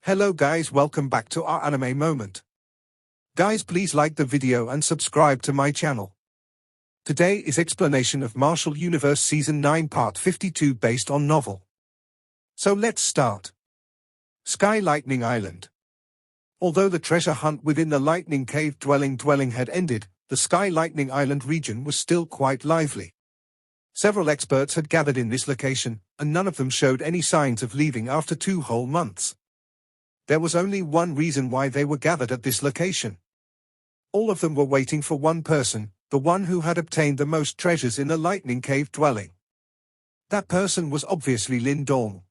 Hello guys, welcome back to our anime moment. Guys, please like the video and subscribe to my channel. Today is explanation of Martial Universe Season 9 Part 52 based on novel. So let's start. Sky Lightning Island. Although the treasure hunt within the Lightning Cave dwelling had ended, the Sky Lightning Island region was still quite lively. Several experts had gathered in this location, and none of them showed any signs of leaving after 2 whole months. There was only one reason why they were gathered at this location. All of them were waiting for one person, the one who had obtained the most treasures in the Lightning Cave dwelling. That person was obviously Lin Dong.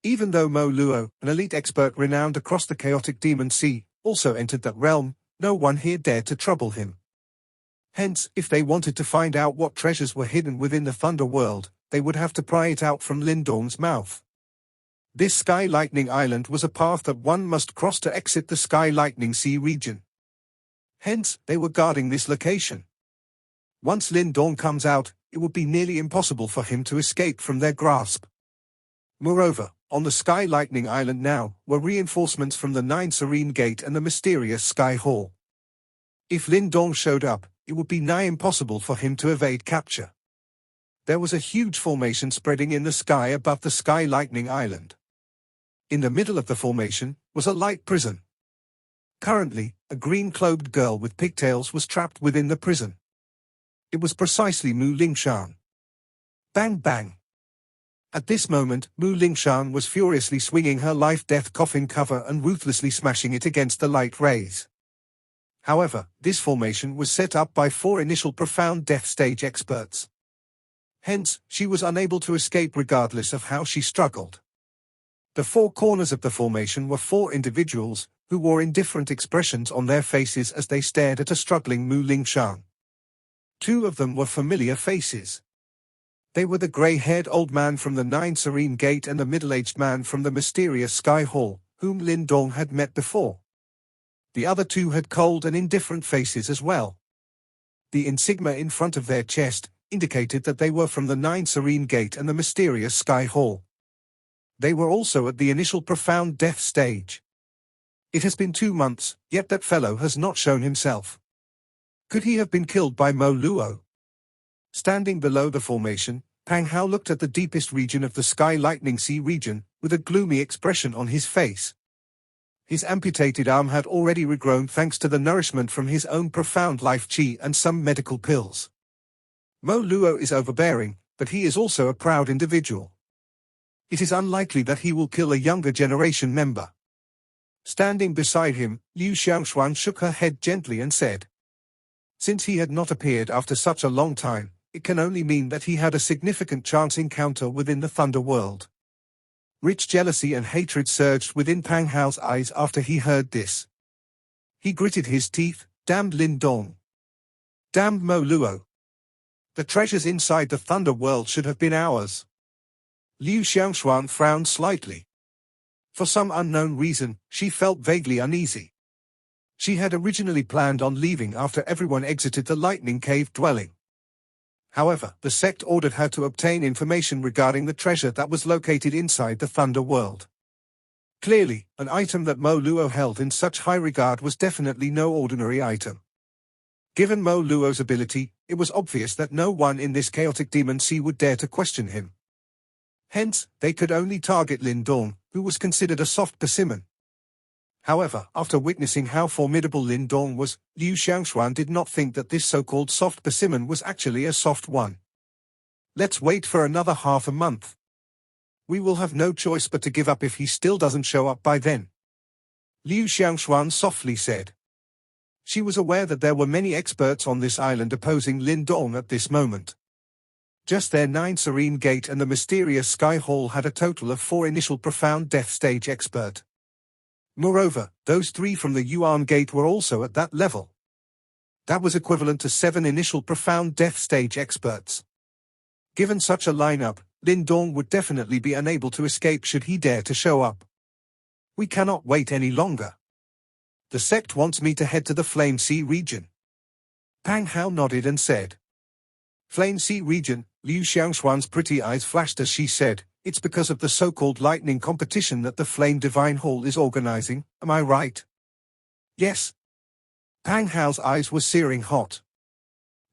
Even though Mo Luo, an elite expert renowned across the chaotic demon sea, also entered that realm, no one here dared to trouble him. Hence, if they wanted to find out what treasures were hidden within the Thunder World, they would have to pry it out from Lin Dong's mouth. This Sky Lightning Island was a path that one must cross to exit the Sky Lightning Sea region. Hence, they were guarding this location. Once Lin Dong comes out, it would be nearly impossible for him to escape from their grasp. Moreover, on the Sky Lightning Island now were reinforcements from the 9 Serene Gate and the mysterious Sky Hall. If Lin Dong showed up, it would be nigh impossible for him to evade capture. There was a huge formation spreading in the sky above the Sky Lightning Island. In the middle of the formation was a light prison. Currently, a green-clothed girl with pigtails was trapped within the prison. It was precisely Ling Shan. Bang bang. At this moment, Ling Shan was furiously swinging her life-death coffin cover and ruthlessly smashing it against the light rays. However, this formation was set up by 4 initial profound death stage experts. Hence, she was unable to escape regardless of how she struggled. The 4 corners of the formation were 4 individuals, who wore indifferent expressions on their faces as they stared at a struggling Ling Shan. 2 of them were familiar faces. They were the grey-haired old man from the 9 Serene Gate and the middle-aged man from the mysterious Sky Hall, whom Lin Dong had met before. The other 2 had cold and indifferent faces as well. The insignia in front of their chest indicated that they were from the 9 Serene Gate and the mysterious Sky Hall. They were also at the initial profound death stage. It has been 2 months, yet that fellow has not shown himself. Could he have been killed by Mo Luo? Standing below the formation, Pang Hao looked at the deepest region of the Sky Lightning Sea region, with a gloomy expression on his face. His amputated arm had already regrown thanks to the nourishment from his own profound life chi and some medical pills. Mo Luo is overbearing, but he is also a proud individual. It is unlikely that he will kill a younger generation member. Standing beside him, Liu Xiangshuan shook her head gently and said, since he had not appeared after such a long time, it can only mean that he had a significant chance encounter within the Thunder World. Rich jealousy and hatred surged within Pang Hao's eyes after he heard this. He gritted his teeth, damned Lin Dong. Damned Mo Luo. The treasures inside the Thunder World should have been ours. Liu Xiangshuan frowned slightly. For some unknown reason, she felt vaguely uneasy. She had originally planned on leaving after everyone exited the Lightning Cave dwelling. However, the sect ordered her to obtain information regarding the treasure that was located inside the Thunder World. Clearly, an item that Mo Luo held in such high regard was definitely no ordinary item. Given Mo Luo's ability, it was obvious that no one in this chaotic demon sea would dare to question him. Hence, they could only target Lin Dong, who was considered a soft specimen. However, after witnessing how formidable Lin Dong was, Liu Xiangshuan did not think that this so-called soft specimen was actually a soft one. Let's wait for another half a month. We will have no choice but to give up if he still doesn't show up by then. Liu Xiangshuan softly said. She was aware that there were many experts on this island opposing Lin Dong at this moment. Just their 9 Serene Gate and the mysterious Sky Hall had a total of 4 initial profound death stage expert. Moreover, those 3 from the Yuan Gate were also at that level. That was equivalent to 7 initial profound death stage experts. Given such a lineup, Lin Dong would definitely be unable to escape should he dare to show up. We cannot wait any longer. The sect wants me to head to the Flame Sea region. Pang Hao nodded and said. Flame Sea region, Liu Xiangshuan's pretty eyes flashed as she said, it's because of the so-called lightning competition that the Flame Divine Hall is organizing, am I right? Yes. Pang Hao's eyes were searing hot.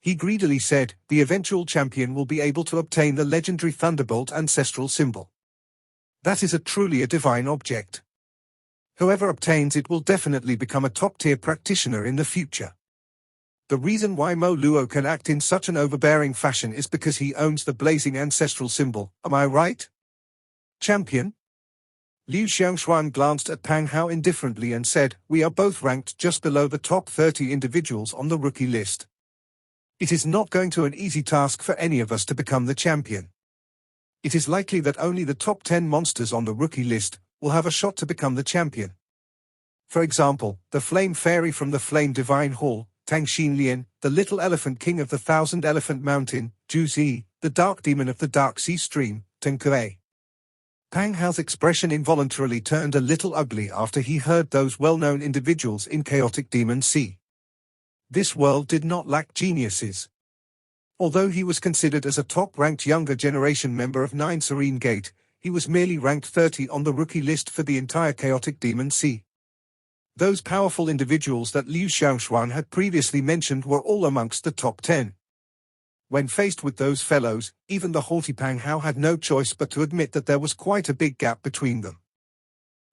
He greedily said, the eventual champion will be able to obtain the legendary Thunderbolt ancestral symbol. That is truly a divine object. Whoever obtains it will definitely become a top-tier practitioner in the future. The reason why Mo Luo can act in such an overbearing fashion is because he owns the blazing ancestral symbol, am I right? Champion? Liu Xiangshuan glanced at Pang Hao indifferently and said, we are both ranked just below the top 30 individuals on the rookie list. It is not going to be an easy task for any of us to become the champion. It is likely that only the top 10 monsters on the rookie list will have a shot to become the champion. For example, the Flame Fairy from the Flame Divine Hall, Tang Xinlian, the Little Elephant King of the Thousand Elephant Mountain, Zhu Zi, the Dark Demon of the Dark Sea Stream, Teng Kuei. Pang Hao's expression involuntarily turned a little ugly after he heard those well-known individuals in Chaotic Demon Sea. This world did not lack geniuses. Although he was considered as a top-ranked younger generation member of 9 Serene Gate, he was merely ranked 30 on the rookie list for the entire Chaotic Demon Sea. Those powerful individuals that Liu Xiangshuan had previously mentioned were all amongst the top 10. When faced with those fellows, even the haughty Pang Hao had no choice but to admit that there was quite a big gap between them.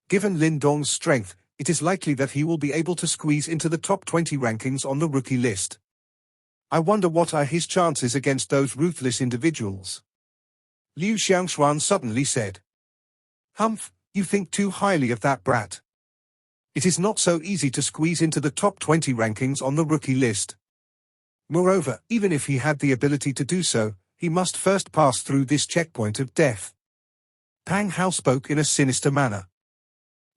Given Lin Dong's strength, it is likely that he will be able to squeeze into the top 20 rankings on the rookie list. I wonder what are his chances against those ruthless individuals. Liu Xiangshuan suddenly said. Humph, you think too highly of that brat. It is not so easy to squeeze into the top 20 rankings on the rookie list. Moreover, even if he had the ability to do so, he must first pass through this checkpoint of death. Pang Hao spoke in a sinister manner.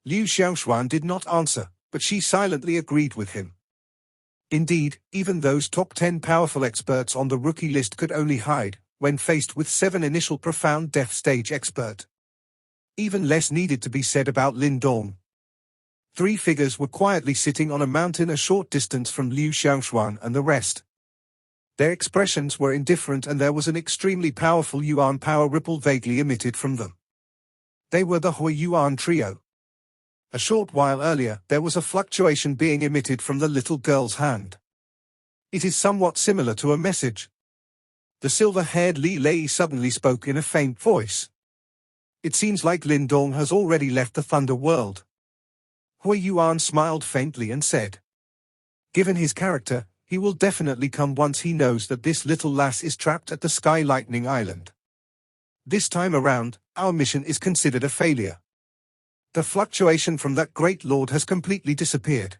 Liu Xiangshuan did not answer, but she silently agreed with him. Indeed, even those top 10 powerful experts on the rookie list could only hide, when faced with 7 initial profound death stage expert. Even less needed to be said about Lin Dong. 3 figures were quietly sitting on a mountain a short distance from Liu Xiangshuan and the rest. Their expressions were indifferent and there was an extremely powerful Yuan power ripple vaguely emitted from them. They were the Hui Yuan trio. A short while earlier, there was a fluctuation being emitted from the little girl's hand. It is somewhat similar to a message. The silver-haired Li Lei suddenly spoke in a faint voice. It seems like Lin Dong has already left the Thunder World. Hui Yuan smiled faintly and said, given his character, he will definitely come once he knows that this little lass is trapped at the Sky Lightning Island. This time around, our mission is considered a failure. The fluctuation from that great lord has completely disappeared.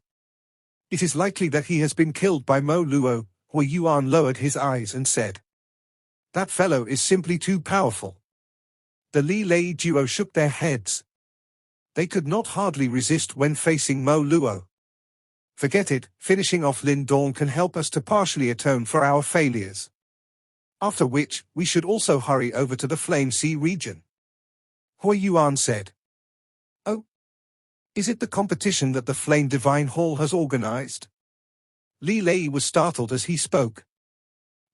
It is likely that he has been killed by Mo Luo. Hui Yuan lowered his eyes and said, that fellow is simply too powerful. The Li Lei duo shook their heads. They could not hardly resist when facing Mo Luo. Forget it, finishing off Lin Dong can help us to partially atone for our failures. After which, we should also hurry over to the Flame Sea region. Hui Yuan said. Oh? Is it the competition that the Flame Divine Hall has organized? Li Lei was startled as he spoke.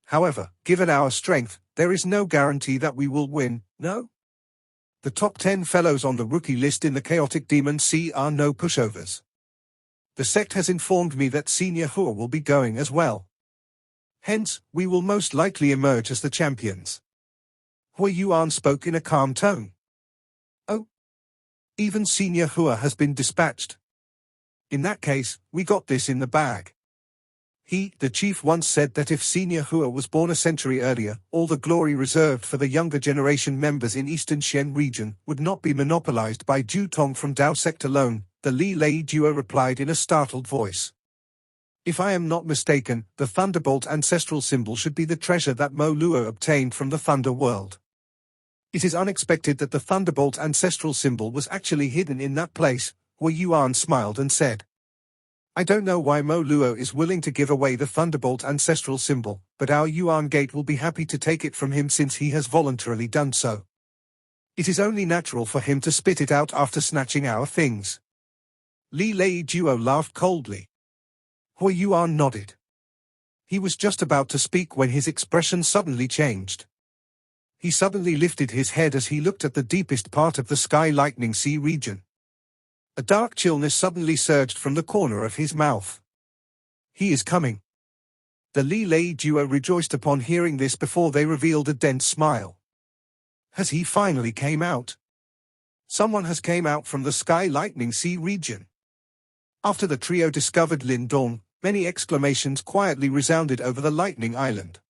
However, given our strength, there is no guarantee that we will win, no? The top 10 fellows on the rookie list in the Chaotic Demon Sea are no pushovers. The sect has informed me that Senior Hua will be going as well. Hence, we will most likely emerge as the champions. Hui Yuan spoke in a calm tone. Oh? Even Senior Hua has been dispatched. In that case, we got this in the bag. He, the chief, once said that if Senior Hua was born a century earlier, all the glory reserved for the younger generation members in Eastern Xian region would not be monopolized by Ju Tong from Dao sect alone, the Li Lei duo replied in a startled voice. If I am not mistaken, the Thunderbolt ancestral symbol should be the treasure that Mo Luo obtained from the Thunder World. It is unexpected that the Thunderbolt ancestral symbol was actually hidden in that place. Hui Yuan smiled and said. I don't know why Mo Luo is willing to give away the Thunderbolt ancestral symbol, but our Yuan Gate will be happy to take it from him since he has voluntarily done so. It is only natural for him to spit it out after snatching our things. Li Lei duo laughed coldly. Hui Yuan nodded. He was just about to speak when his expression suddenly changed. He suddenly lifted his head as he looked at the deepest part of the sky lightning sea region. A dark chillness suddenly surged from the corner of his mouth. He is coming. The Lei duo rejoiced upon hearing this before they revealed a dense smile. Has he finally came out? Someone has came out from the sky lightning sea region. After the trio discovered Lin Dong, many exclamations quietly resounded over the lightning island.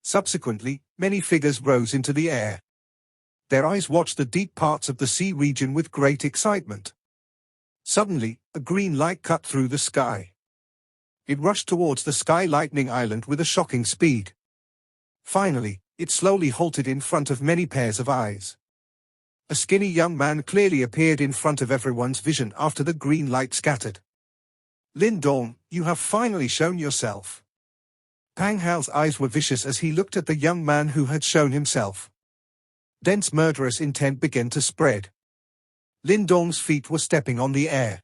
Subsequently, many figures rose into the air. Their eyes watched the deep parts of the sea region with great excitement. Suddenly, a green light cut through the sky. It rushed towards the sky lightning island with a shocking speed. Finally, it slowly halted in front of many pairs of eyes. A skinny young man clearly appeared in front of everyone's vision after the green light scattered. Lin Dong, you have finally shown yourself. Pang Hao's eyes were vicious as he looked at the young man who had shown himself. Dense murderous intent began to spread. Lin Dong's feet were stepping on the air.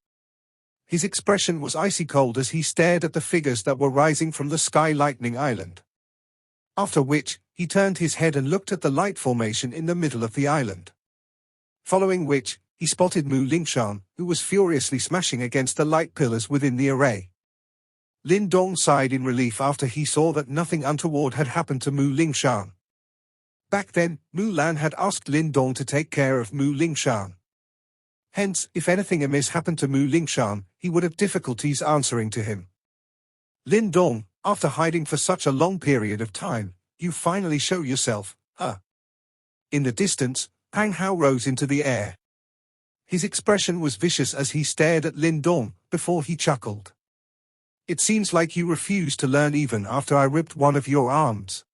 His expression was icy cold as he stared at the figures that were rising from the sky lightning island. After which, he turned his head and looked at the light formation in the middle of the island. Following which, he spotted Ling Shan, who was furiously smashing against the light pillars within the array. Lin Dong sighed in relief after he saw that nothing untoward had happened to Ling Shan. Back then, Lan had asked Lin Dong to take care of Ling Shan. Hence, if anything amiss happened to Ling Shan, he would have difficulties answering to him. Lin Dong, after hiding for such a long period of time, you finally show yourself, huh? In the distance, Pang Hao rose into the air. His expression was vicious as he stared at Lin Dong, before he chuckled. It seems like you refused to learn even after I ripped one of your arms.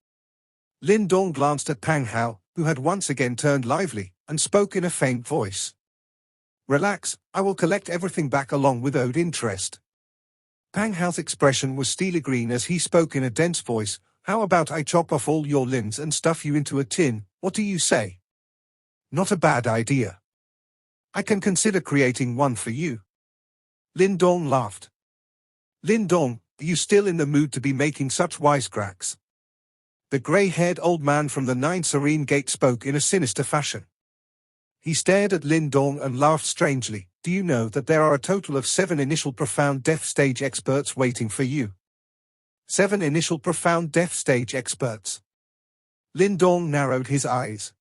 Lin Dong glanced at Pang Hao, who had once again turned lively, and spoke in a faint voice. Relax, I will collect everything back along with owed interest. Pang Hao's expression was steely green as he spoke in a dense voice. How about I chop off all your limbs and stuff you into a tin, what do you say? Not a bad idea. I can consider creating one for you. Lin Dong laughed. Lin Dong, are you still in the mood to be making such wisecracks? The grey-haired old man from the 9 Serene Gate spoke in a sinister fashion. He stared at Lin Dong and laughed strangely. Do you know that there are a total of 7 initial profound death stage experts waiting for you? 7 initial profound death stage experts. Lin Dong narrowed his eyes.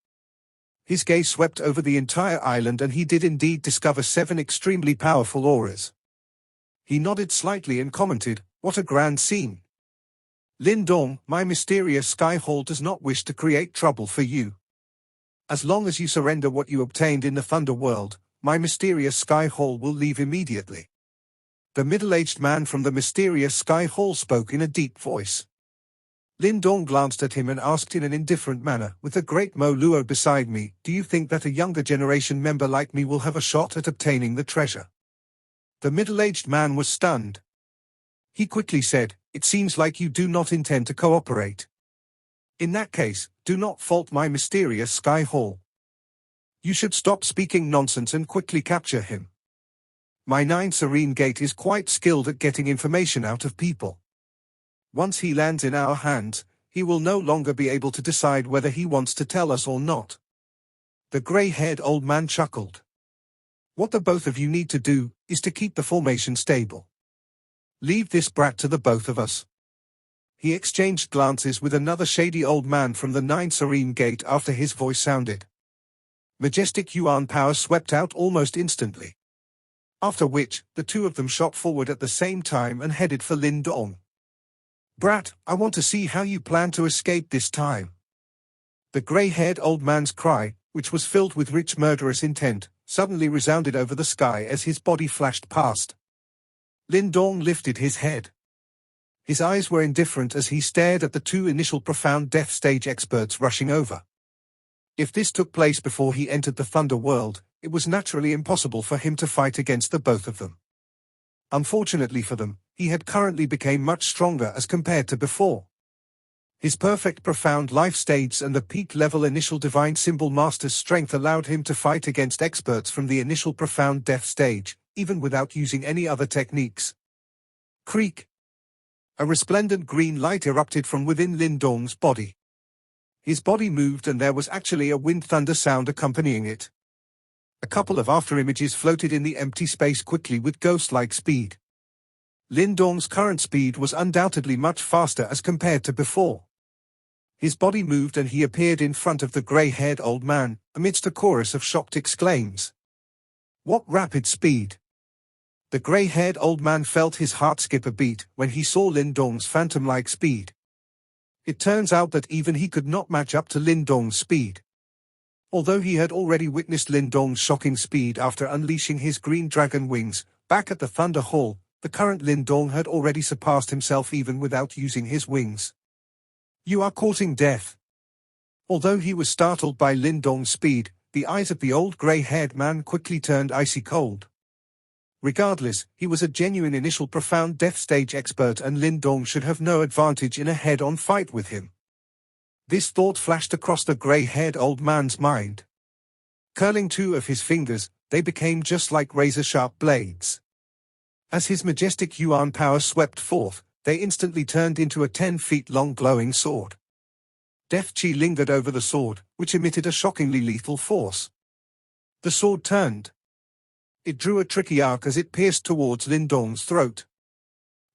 His gaze swept over the entire island and he did indeed discover 7 extremely powerful auras. He nodded slightly and commented, what a grand scene. Lin Dong, my mysterious Sky Hall does not wish to create trouble for you. As long as you surrender what you obtained in the Thunder World, my mysterious Sky Hall will leave immediately. The middle-aged man from the mysterious Sky Hall spoke in a deep voice. Lin Dong glanced at him and asked in an indifferent manner, with the great Mo Luo beside me, do you think that a younger generation member like me will have a shot at obtaining the treasure? The middle-aged man was stunned. He quickly said, it seems like you do not intend to cooperate. In that case, do not fault my mysterious Sky Hall. You should stop speaking nonsense and quickly capture him. My 9 Serene Gate is quite skilled at getting information out of people. Once he lands in our hands, he will no longer be able to decide whether he wants to tell us or not. The grey-haired old man chuckled. What the both of you need to do, is to keep the formation stable. Leave this brat to the both of us. He exchanged glances with another shady old man from the 9 Serene Gate after his voice sounded. Majestic Yuan power swept out almost instantly. After which, the two of them shot forward at the same time and headed for Lin Dong. Brat, I want to see how you plan to escape this time. The grey-haired old man's cry, which was filled with rich murderous intent, suddenly resounded over the sky as his body flashed past. Lin Dong lifted his head. His eyes were indifferent as he stared at the 2 initial profound death stage experts rushing over. If this took place before he entered the Thunder World, it was naturally impossible for him to fight against the both of them. Unfortunately for them, he had currently become much stronger as compared to before. His perfect profound life stage and the peak level initial divine symbol master's strength allowed him to fight against experts from the initial profound death stage, even without using any other techniques. Creak! A resplendent green light erupted from within Lin Dong's body. His body moved and there was actually a wind thunder sound accompanying it. A couple of afterimages floated in the empty space quickly with ghost-like speed. Lin Dong's current speed was undoubtedly much faster as compared to before. His body moved and he appeared in front of the grey-haired old man, amidst a chorus of shocked exclaims. What rapid speed! The grey-haired old man felt his heart skip a beat when he saw Lin Dong's phantom-like speed. It turns out that even he could not match up to Lin Dong's speed. Although he had already witnessed Lin Dong's shocking speed after unleashing his green dragon wings, back at the Thunder Hall, the current Lin Dong had already surpassed himself even without using his wings. You are courting death. Although he was startled by Lin Dong's speed, the eyes of the old grey-haired man quickly turned icy cold. Regardless, he was a genuine initial profound death stage expert and Lin Dong should have no advantage in a head-on fight with him. This thought flashed across the grey-haired old man's mind. Curling two of his fingers, they became just like razor-sharp blades. As his majestic Yuan power swept forth, they instantly turned into a 10-feet-long glowing sword. Death Chi lingered over the sword, which emitted a shockingly lethal force. The sword turned. It drew a tricky arc as it pierced towards Lin Dong's throat.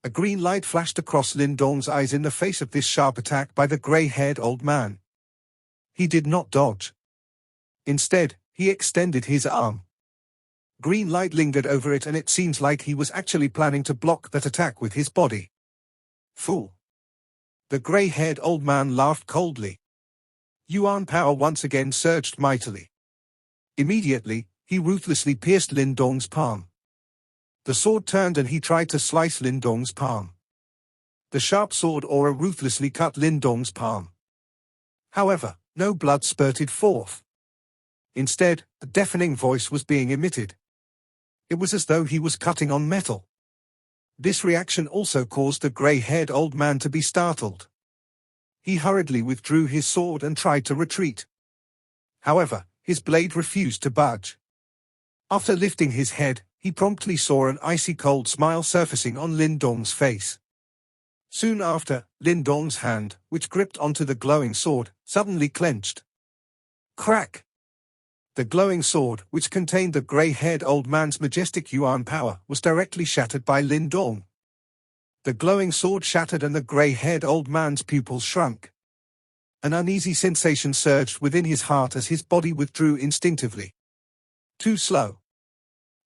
A green light flashed across Lin Dong's eyes in the face of this sharp attack by the grey-haired old man. He did not dodge. Instead, he extended his arm. Green light lingered over it and it seems like he was actually planning to block that attack with his body. Fool! The grey-haired old man laughed coldly. Yuan power once again surged mightily. Immediately, he ruthlessly pierced Lin Dong's palm. The sword turned and he tried to slice Lin Dong's palm. The sharp sword aura ruthlessly cut Lin Dong's palm. However, no blood spurted forth. Instead, a deafening voice was being emitted. It was as though he was cutting on metal. This reaction also caused the grey-haired old man to be startled. He hurriedly withdrew his sword and tried to retreat. However, his blade refused to budge. After lifting his head, he promptly saw an icy cold smile surfacing on Lin Dong's face. Soon after, Lin Dong's hand, which gripped onto the glowing sword, suddenly clenched. Crack! The glowing sword, which contained the grey-haired old man's majestic Yuan power, was directly shattered by Lin Dong. The glowing sword shattered and the grey-haired old man's pupils shrunk. An uneasy sensation surged within his heart as his body withdrew instinctively. Too slow.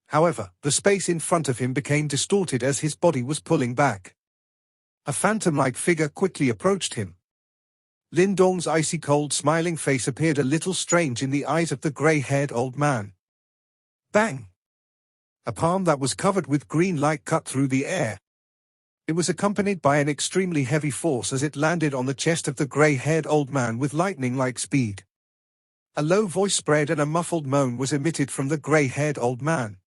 However, the space in front of him became distorted as his body was pulling back. A phantom-like figure quickly approached him. Lin Dong's icy cold smiling face appeared a little strange in the eyes of the grey-haired old man. Bang! A palm that was covered with green light cut through the air. It was accompanied by an extremely heavy force as it landed on the chest of the grey-haired old man with lightning-like speed. A low voice spread and a muffled moan was emitted from the grey-haired old man.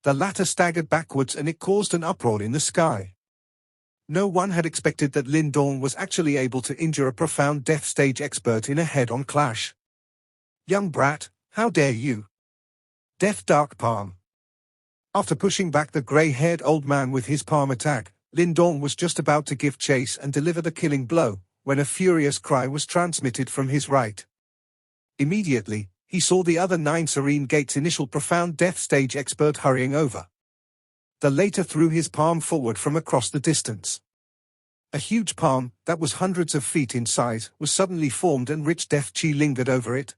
The latter staggered backwards and it caused an uproar in the sky. No one had expected that Lin Dong was actually able to injure a profound death stage expert in a head-on clash. Young brat, how dare you! Death Dark Palm. After pushing back the grey-haired old man with his palm attack, Lin Dong was just about to give chase and deliver the killing blow, when a furious cry was transmitted from his right. Immediately, he saw the other 9 Serene Gate's initial profound death stage expert hurrying over. The latter threw his palm forward from across the distance. A huge palm, that was hundreds of feet in size, was suddenly formed and rich death chi lingered over it.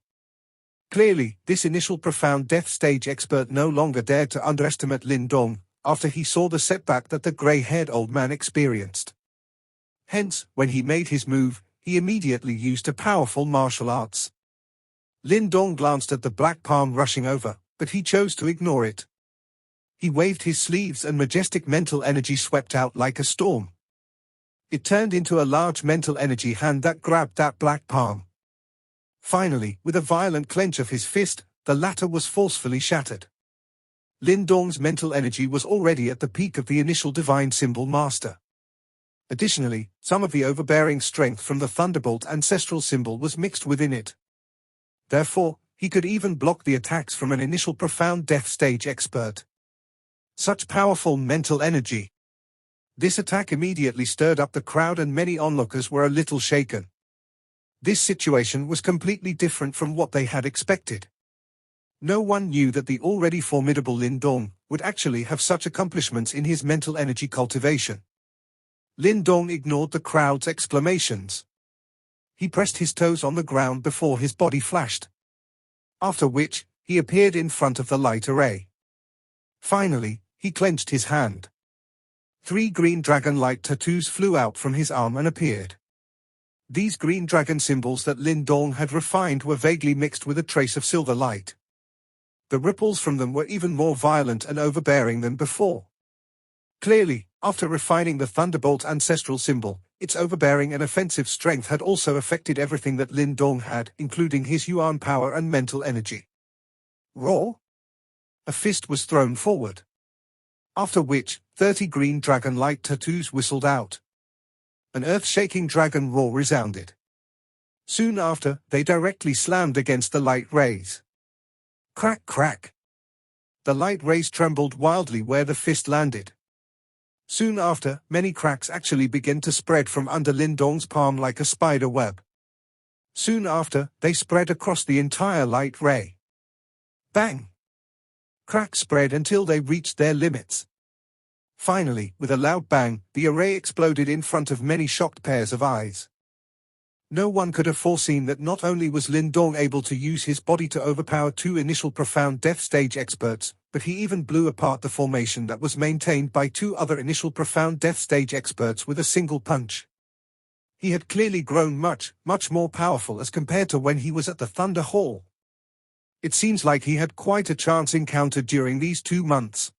Clearly, this initial profound death stage expert no longer dared to underestimate Lin Dong, after he saw the setback that the grey-haired old man experienced. Hence, when he made his move, he immediately used a powerful martial arts. Lin Dong glanced at the black palm rushing over, but he chose to ignore it. He waved his sleeves and majestic mental energy swept out like a storm. It turned into a large mental energy hand that grabbed that black palm. Finally, with a violent clench of his fist, the latter was forcefully shattered. Lin Dong's mental energy was already at the peak of the initial divine symbol master. Additionally, some of the overbearing strength from the Thunderbolt ancestral symbol was mixed within it. Therefore, he could even block the attacks from an initial profound death stage expert. Such powerful mental energy. This attack immediately stirred up the crowd and many onlookers were a little shaken. This situation was completely different from what they had expected. No one knew that the already formidable Lin Dong would actually have such accomplishments in his mental energy cultivation. Lin Dong ignored the crowd's exclamations. He pressed his toes on the ground before his body flashed. After which, he appeared in front of the light array. Finally, he clenched his hand. 3 green dragon light tattoos flew out from his arm and appeared. These green dragon symbols that Lin Dong had refined were vaguely mixed with a trace of silver light. The ripples from them were even more violent and overbearing than before. Clearly, after refining the Thunderbolt ancestral symbol, its overbearing and offensive strength had also affected everything that Lin Dong had, including his yuan power and mental energy. Roar! A fist was thrown forward. After which, 30 green dragon light tattoos whistled out. An earth-shaking dragon roar resounded. Soon after, they directly slammed against the light rays. Crack, crack. The light rays trembled wildly where the fist landed. Soon after, many cracks actually began to spread from under Lin Dong's palm like a spider web. Soon after, they spread across the entire light ray. Bang! Cracks spread until they reached their limits. Finally, with a loud bang, the array exploded in front of many shocked pairs of eyes. No one could have foreseen that not only was Lin Dong able to use his body to overpower 2 initial profound death stage experts, but he even blew apart the formation that was maintained by 2 other initial profound death stage experts with a single punch. He had clearly grown much more powerful as compared to when he was at the Thunder Hall. It seems like he had quite a chance encounter during these 2 months.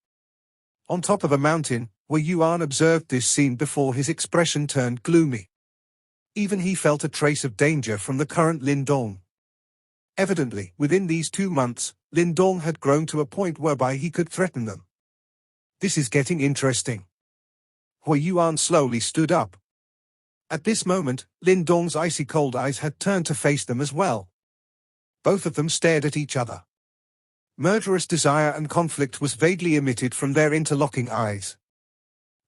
On top of a mountain, Wei Yuan observed this scene before his expression turned gloomy. Even he felt a trace of danger from the current Lin Dong. Evidently, within these 2 months, Lin Dong had grown to a point whereby he could threaten them. This is getting interesting. Wei Yuan slowly stood up. At this moment, Lin Dong's icy cold eyes had turned to face them as well. Both of them stared at each other. Murderous desire and conflict was vaguely emitted from their interlocking eyes.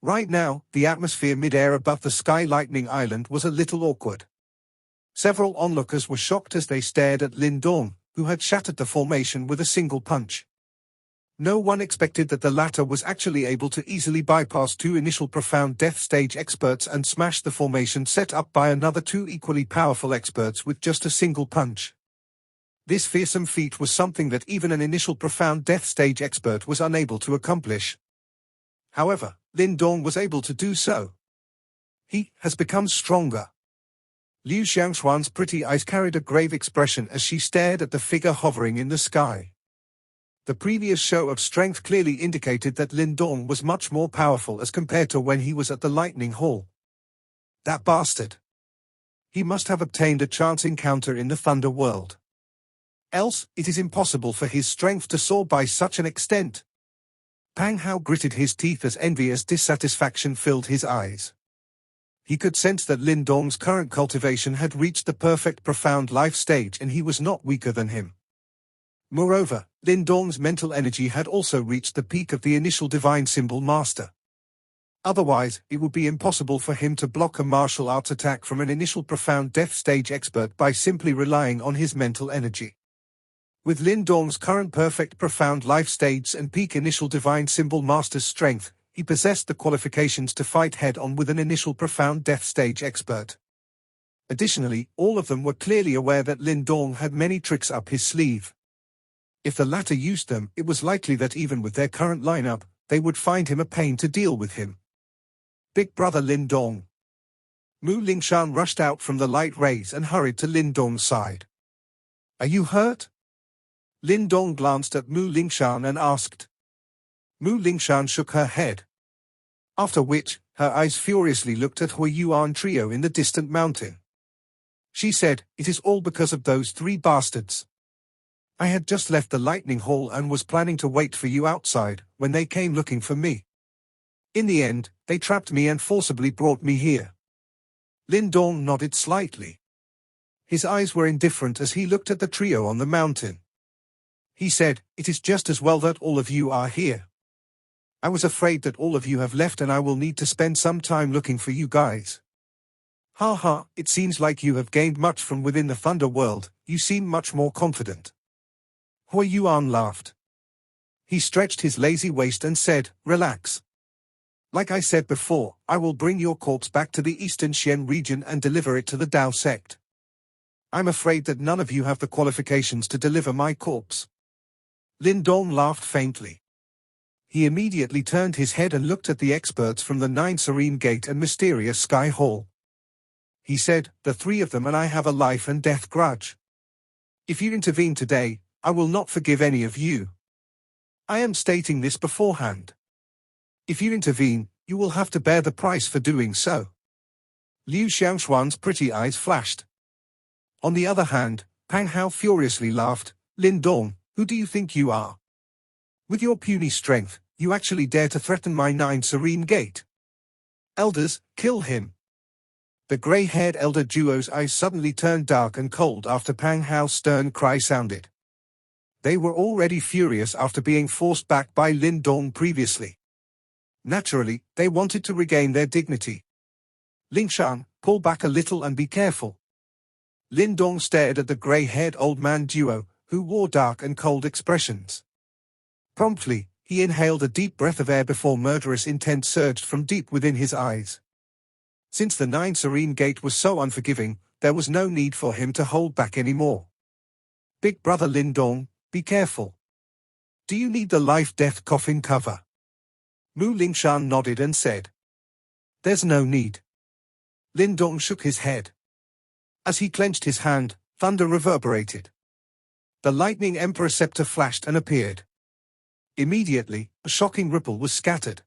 Right now, the atmosphere mid-air above the Sky Lightning Island was a little awkward. Several onlookers were shocked as they stared at Lin Dong, who had shattered the formation with a single punch. No one expected that the latter was actually able to easily bypass 2 initial profound death stage experts and smash the formation set up by another 2 equally powerful experts with just a single punch. This fearsome feat was something that even an initial profound death stage expert was unable to accomplish. However, Lin Dong was able to do so. He has become stronger. Liu Xiangshuan's pretty eyes carried a grave expression as she stared at the figure hovering in the sky. The previous show of strength clearly indicated that Lin Dong was much more powerful as compared to when he was at the Lightning Hall. That bastard! He must have obtained a chance encounter in the Thunder World. Else, it is impossible for his strength to soar by such an extent. Pang Hao gritted his teeth as envious dissatisfaction filled his eyes. He could sense that Lin Dong's current cultivation had reached the perfect profound life stage and he was not weaker than him. Moreover, Lin Dong's mental energy had also reached the peak of the initial divine symbol master. Otherwise, it would be impossible for him to block a martial arts attack from an initial profound death stage expert by simply relying on his mental energy. With Lin Dong's current perfect profound life stage and peak initial divine symbol master's strength, he possessed the qualifications to fight head-on with an initial profound death stage expert. Additionally, all of them were clearly aware that Lin Dong had many tricks up his sleeve. If the latter used them, it was likely that even with their current lineup, they would find him a pain to deal with him. Big brother Lin Dong. Ling Shan rushed out from the light rays and hurried to Lin Dong's side. Are you hurt? Lin Dong glanced at Ling Shan and asked. Ling Shan shook her head. After which, her eyes furiously looked at Wei Yuan trio in the distant mountain. She said, "It is all because of those 3 bastards. I had just left the Lightning Hall and was planning to wait for you outside, when they came looking for me. In the end, they trapped me and forcibly brought me here." Lin Dong nodded slightly. His eyes were indifferent as he looked at the trio on the mountain. He said, "It is just as well that all of you are here. I was afraid that all of you have left and I will need to spend some time looking for you guys." Ha ha, it seems like you have gained much from within the Thunder world, you seem much more confident. Hui Yuan laughed. He stretched his lazy waist and said, relax. Like I said before, I will bring your corpse back to the Eastern Xian region and deliver it to the Dao sect. I'm afraid that none of you have the qualifications to deliver my corpse. Lin Dong laughed faintly. He immediately turned his head and looked at the experts from the Nine Serene Gate and Mysterious Sky Hall. He said, the three of them and I have a life and death grudge. If you intervene today, I will not forgive any of you. I am stating this beforehand. If you intervene, you will have to bear the price for doing so. Liu Xiangshuan's pretty eyes flashed. On the other hand, Pang Hao furiously laughed. Lin Dong, who do you think you are? With your puny strength, you actually dare to threaten my Nine Serene Gate. Elders, kill him. The grey-haired elder duo's eyes suddenly turned dark and cold after Pang Hao's stern cry sounded. They were already furious after being forced back by Lin Dong previously. Naturally, they wanted to regain their dignity. Ling Shan, pull back a little and be careful. Lin Dong stared at the grey-haired old man duo, who wore dark and cold expressions. Promptly, he inhaled a deep breath of air before murderous intent surged from deep within his eyes. Since the Nine Serene Gate was so unforgiving, there was no need for him to hold back anymore. Big brother Lin Dong, be careful. Do you need the life-death coffin cover? Mu Lingshan nodded and said. There's no need. Lin Dong shook his head. As he clenched his hand, thunder reverberated. The lightning emperor scepter flashed and appeared. Immediately, a shocking ripple was scattered.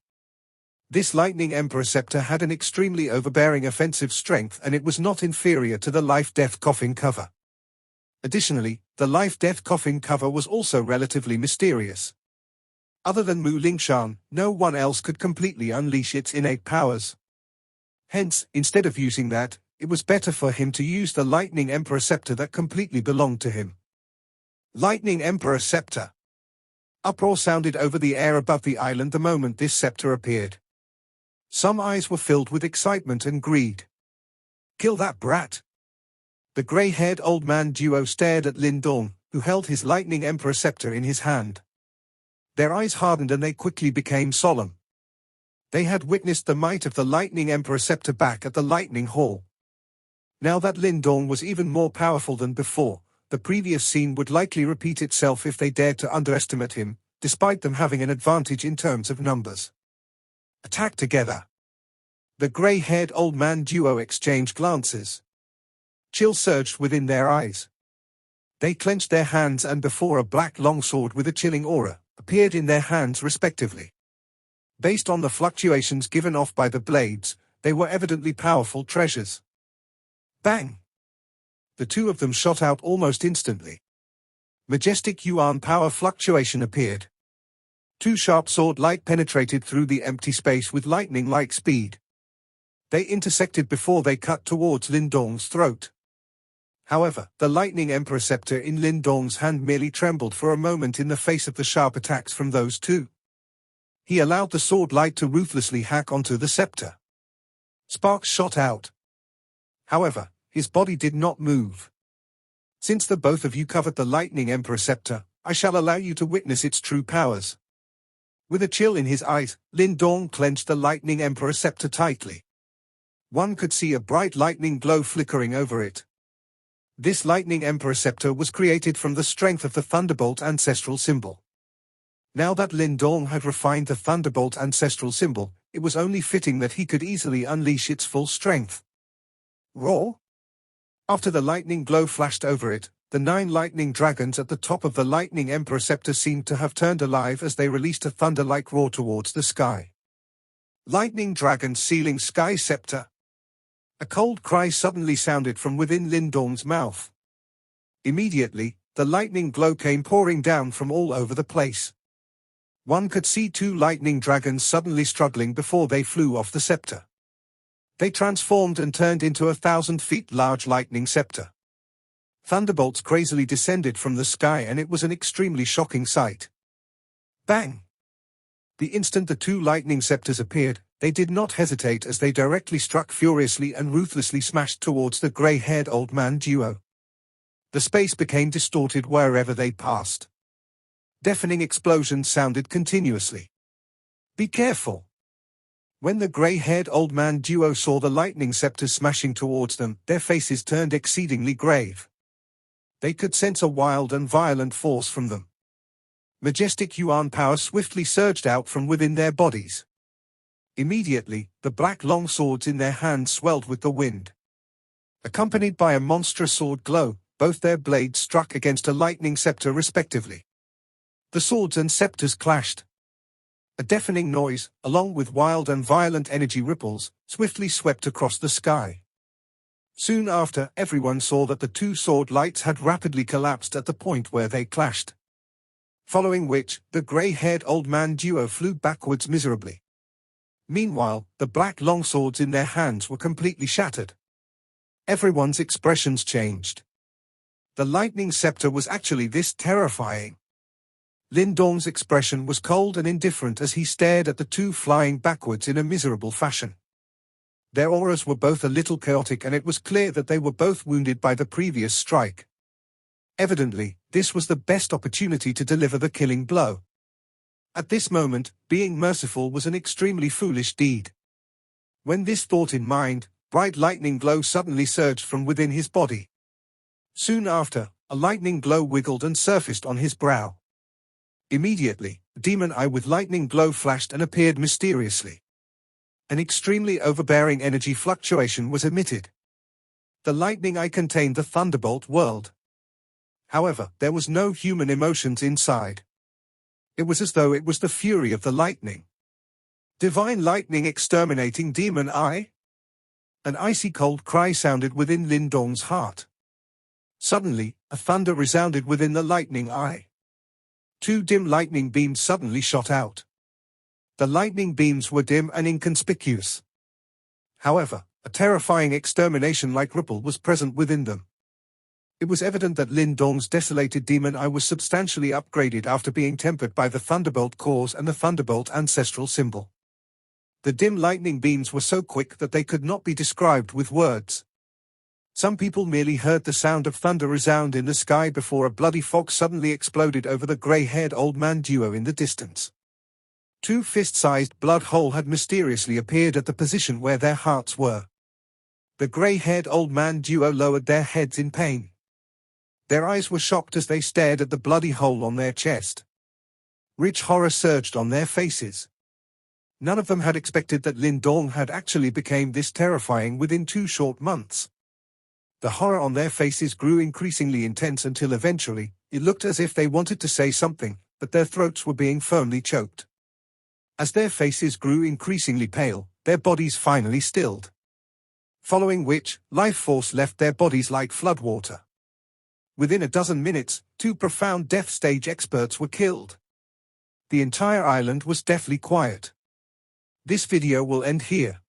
This lightning emperor scepter had an extremely overbearing offensive strength and it was not inferior to the life-death coffin cover. Additionally, the life-death coffin cover was also relatively mysterious. Other than Mu Lingshan, no one else could completely unleash its innate powers. Hence, instead of using that, it was better for him to use the lightning emperor scepter that completely belonged to him. Lightning emperor scepter. Uproar sounded over the air above the island the moment this scepter appeared. Some eyes were filled with excitement and greed. Kill that brat! The grey-haired old man duo stared at Lin Dong, who held his lightning emperor scepter in his hand. Their eyes hardened and they quickly became solemn. They had witnessed the might of the lightning emperor scepter back at the lightning hall. Now that Lin Dong was even more powerful than before, the previous scene would likely repeat itself if they dared to underestimate him, despite them having an advantage in terms of numbers. Attack together. The grey-haired old man duo exchanged glances. Chill surged within their eyes. They clenched their hands and before a black longsword with a chilling aura appeared in their hands respectively. Based on the fluctuations given off by the blades, they were evidently powerful treasures. Bang! The two of them shot out almost instantly. Majestic Yuan power fluctuation appeared. Two sharp sword light penetrated through the empty space with lightning-like speed. They intersected before they cut towards Lin Dong's throat. However, the lightning emperor scepter in Lin Dong's hand merely trembled for a moment in the face of the sharp attacks from those two. He allowed the sword light to ruthlessly hack onto the scepter. Sparks shot out. However, his body did not move. Since the both of you covered the lightning emperor scepter, I shall allow you to witness its true powers. With a chill in his eyes, Lin Dong clenched the lightning emperor scepter tightly. One could see a bright lightning glow flickering over it. This lightning emperor scepter was created from the strength of the Thunderbolt ancestral symbol. Now that Lin Dong had refined the Thunderbolt ancestral symbol, it was only fitting that he could easily unleash its full strength. Roar! After the lightning glow flashed over it, the 9 lightning dragons at the top of the lightning emperor scepter seemed to have turned alive as they released a thunder-like roar towards the sky. Lightning dragon sealing sky scepter. A cold cry suddenly sounded from within Lin Dong's mouth. Immediately, the lightning glow came pouring down from all over the place. One could see 2 lightning dragons suddenly struggling before they flew off the scepter. They transformed and turned into 1,000 feet large lightning scepter. Thunderbolts crazily descended from the sky and it was an extremely shocking sight. Bang! The instant the 2 lightning scepters appeared, They did not hesitate as they directly struck furiously and ruthlessly smashed towards the grey-haired old man duo. The space became distorted wherever they passed. Deafening explosions sounded continuously. "Be careful!" When the grey-haired old man duo saw the lightning scepters smashing towards them, their faces turned exceedingly grave. They could sense a wild and violent force from them. Majestic Yuan power swiftly surged out from within their bodies. Immediately, the black long swords in their hands swelled with the wind. Accompanied by a monstrous sword glow, both their blades struck against a lightning scepter respectively. The swords and scepters clashed. A deafening noise, along with wild and violent energy ripples, swiftly swept across the sky. Soon after, everyone saw that the two sword lights had rapidly collapsed at the point where they clashed. Following which, the grey-haired old man duo flew backwards miserably. Meanwhile, the black longswords in their hands were completely shattered. Everyone's expressions changed. The lightning scepter was actually this terrifying. Lin Dong's expression was cold and indifferent as he stared at the two flying backwards in a miserable fashion. Their auras were both a little chaotic and it was clear that they were both wounded by the previous strike. Evidently, this was the best opportunity to deliver the killing blow. At this moment, being merciful was an extremely foolish deed. When this thought in mind, bright lightning glow suddenly surged from within his body. Soon after, a lightning glow wiggled and surfaced on his brow. Immediately, a demon eye with lightning glow flashed and appeared mysteriously. An extremely overbearing energy fluctuation was emitted. The lightning eye contained the thunderbolt world. However, there was no human emotions inside. It was as though it was the fury of the lightning. Divine lightning exterminating demon eye? An icy cold cry sounded within Lin Dong's heart. Suddenly, a thunder resounded within the lightning eye. Two dim lightning beams suddenly shot out. The lightning beams were dim and inconspicuous. However, a terrifying extermination-like ripple was present within them. It was evident that Lin Dong's desolated demon eye was substantially upgraded after being tempered by the Thunderbolt cores and the Thunderbolt ancestral symbol. The dim lightning beams were so quick that they could not be described with words. Some people merely heard the sound of thunder resound in the sky before a bloody fog suddenly exploded over the grey-haired old man duo in the distance. Two fist-sized blood holes had mysteriously appeared at the position where their hearts were. The grey-haired old man duo lowered their heads in pain. Their eyes were shocked as they stared at the bloody hole on their chest. Rich horror surged on their faces. None of them had expected that Lin Dong had actually become this terrifying within 2 short months. The horror on their faces grew increasingly intense until eventually, it looked as if they wanted to say something, but their throats were being firmly choked. As their faces grew increasingly pale, their bodies finally stilled. Following which, life force left their bodies like floodwater. Within a dozen minutes, 2 profound death stage experts were killed. The entire island was deathly quiet. This video will end here.